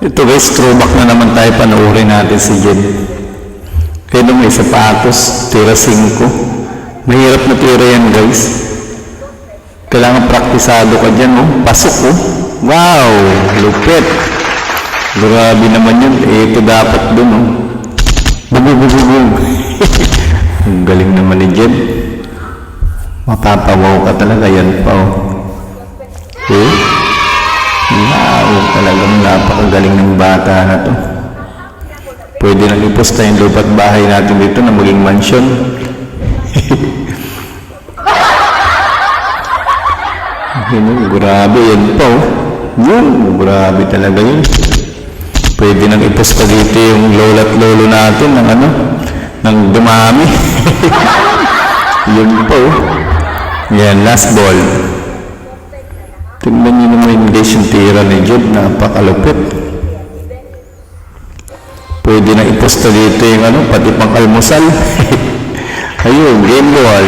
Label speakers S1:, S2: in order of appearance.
S1: Ito guys, throwback na naman tayo, panoorin natin si Jed. Kaya nung may sapatos, tira 5. Mahirap na tira yan guys. Kailangan praktisado ka dyan, oh. Pasok, oh. Wow, lupit. Grabe naman yun. Ito dapat dun, oh. Bububububub. Ang galing naman ni Jed. Mapapawaw ka talaga, yan pa, oh. Okay? Wow, talagang napakagaling ng bata na to. Pwede nang iposta yung lupa't bahay natin dito na maging mansion. Grabe, yan pa, oh. Yun, grabe talaga yun. Pwede nang iposta dito yung lola't lolo natin ng ano, ng dumami. Yun pa, oh. Yan, last ball. Tingnan nyo naman yung tira ni Jed, napakalupit. Pwede na iposta dito yung ano, pati pang almusal. Ayun, game ball.